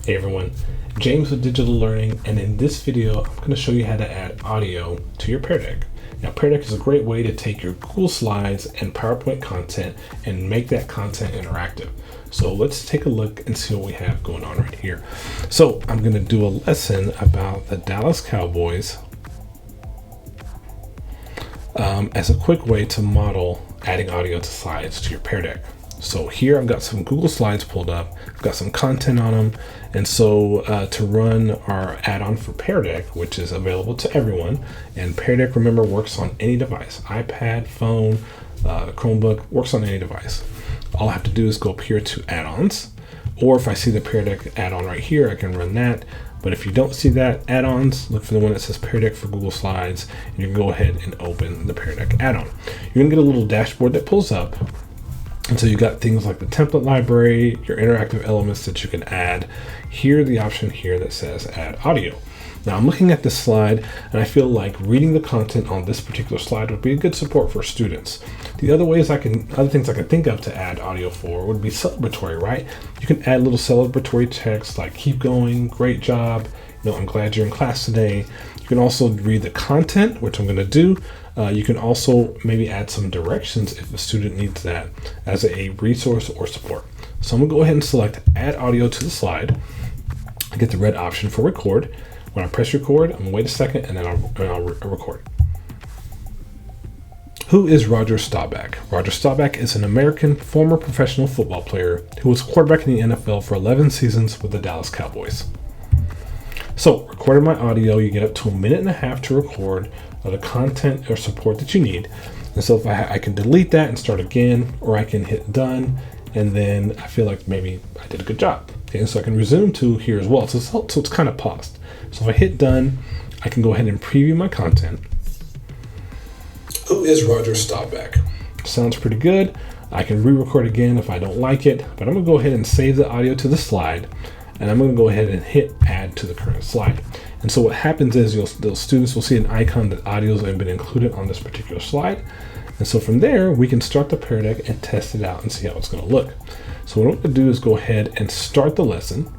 Hey everyone, James with Digital Learning, and in this video I'm going to show you how to add audio to your Pear Deck. Now Pear Deck is a great way to take your Google Slides and PowerPoint content and make that content interactive. So let's take a look and see what we have going on right here. So I'm going to do a lesson about the Dallas Cowboys as a quick way to model adding audio to slides to your Pear Deck. So here I've got some Google Slides pulled up, I've got some content on them, and so to run our add-on for Pear Deck, which is available to everyone, and Pear Deck, remember, works on any device, iPad, phone, Chromebook, works on any device. All I have to do is go up here to add-ons, or if I see the Pear Deck add-on right here, I can run that. But if you don't see that add-ons, look for the one that says Pear Deck for Google Slides, and you can go ahead and open the Pear Deck add-on. You're gonna get a little dashboard that pulls up. And so you got things like the template library, your interactive elements that you can add. Here, the option here that says add audio. Now I'm looking at this slide and I feel like reading the content on this particular slide would be a good support for students. The other things I can think of to add audio for would be celebratory, right? You can add little celebratory text like keep going, great job, I'm glad you're in class today. You can also read the content, which I'm going to do. You can also maybe add some directions if the student needs that as a resource or support. So I'm going to go ahead and select add audio to the slide. I get the red option for record. When I press record, I'm going to wait a second and then I'll record. Who is Roger Staubach? Roger Staubach is an American former professional football player who was quarterback in the NFL for 11 seasons with the Dallas Cowboys. So recording my audio, you get up to 1.5 minutes to record the content or support that you need. And so if I can delete that and start again, or I can hit done, and then I feel like maybe I did a good job. Okay, so I can resume to here as well. So it's kind of paused. So if I hit done, I can go ahead and preview my content. Who is Roger Staubach? Sounds pretty good. I can re-record again if I don't like it, but I'm gonna go ahead and save the audio to the slide. And I'm going to go ahead and hit add to the current slide. And so what happens is those students will see an icon that audio has been included on this particular slide. And so from there, we can start the Pear Deck and test it out and see how it's going to look. So what I'm going to do is go ahead and start the lesson.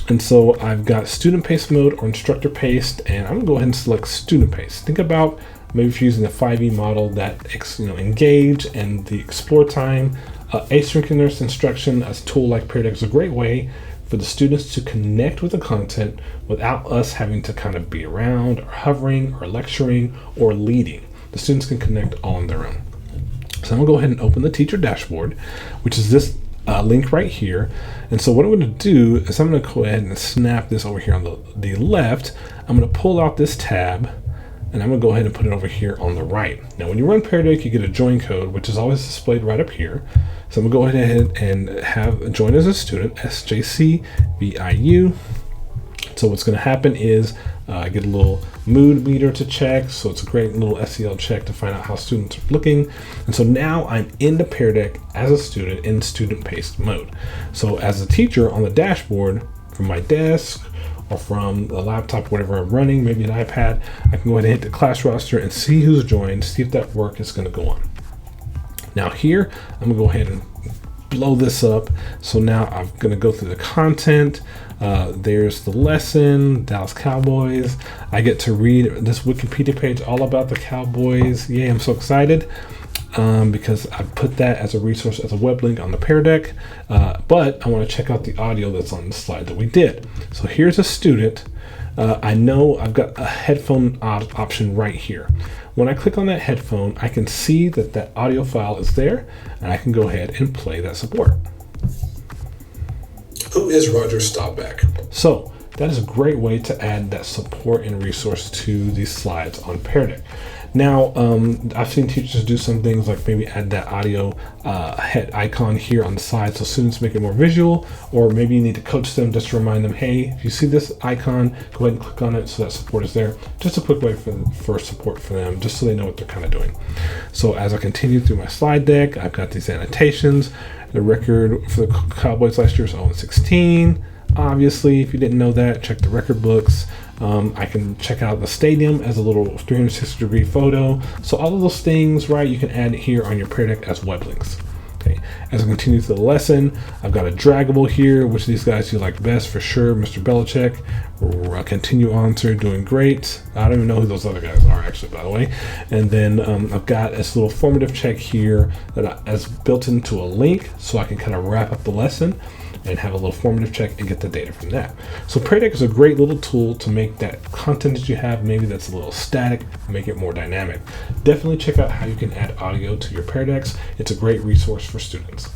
And so I've got student paste mode or instructor paste, and I'm going to go ahead and select student paste. Think about maybe if you're using the 5E model, that engage and the explore time. Asynchronous instruction as a tool like Pear Deck is a great way for the students to connect with the content without us having to kind of be around or hovering or lecturing or leading. The students can connect all on their own. So I'm gonna go ahead and open the teacher dashboard, which is this link right here. And so what I'm gonna do is I'm gonna go ahead and snap this over here on the left. I'm gonna pull out this tab and I'm gonna go ahead and put it over here on the right. Now when you run Pear Deck, you get a join code, which is always displayed right up here. So I'm gonna go ahead and have join as a student, SJCVIU. So what's gonna happen is I get a little mood meter to check. So it's a great little SEL check to find out how students are looking. And so now I'm in the Pear Deck as a student in student paste mode. So as a teacher on the dashboard from my desk or from the laptop, whatever I'm running, maybe an iPad, I can go ahead and hit the class roster and see who's joined, see if that work is gonna go on. Now here, I'm gonna go ahead and blow this up. So now I'm gonna go through the content. There's the lesson, Dallas Cowboys. I get to read this Wikipedia page all about the Cowboys. Yay, I'm so excited because I put that as a resource, as a web link on the Pear Deck. But I wanna check out the audio that's on the slide that we did. So here's a student. I know I've got a headphone option right here. When I click on that headphone, I can see that audio file is there, and I can go ahead and play that support. Who is Roger Staubach? So that is a great way to add that support and resource to these slides on Pear Deck. Now, I've seen teachers do some things like maybe add that audio head icon here on the side so students make it more visual, or maybe you need to coach them just to remind them, hey, if you see this icon, go ahead and click on it so that support is there. Just a quick way for support for them, just so they know what they're kind of doing. So as I continue through my slide deck, I've got these annotations. The record for the Cowboys last year is 0-16. Obviously, if you didn't know that, check the record books. I can check out the stadium as a little 360-degree photo. So all of those things, right, you can add here on your Pear Deck as web links. Okay, as I continue through the lesson, I've got a draggable here, which these guys you like best for sure. Mr. Belichick, continue on, sir, doing great. I don't even know who those other guys are actually, by the way. And then I've got this little formative check here that is built into a link, so I can kind of wrap up the lesson and have a little formative check and get the data from that. So Pear Deck is a great little tool to make that content that you have, maybe that's a little static, make it more dynamic. Definitely check out how you can add audio to your Pear Decks. It's a great resource for students.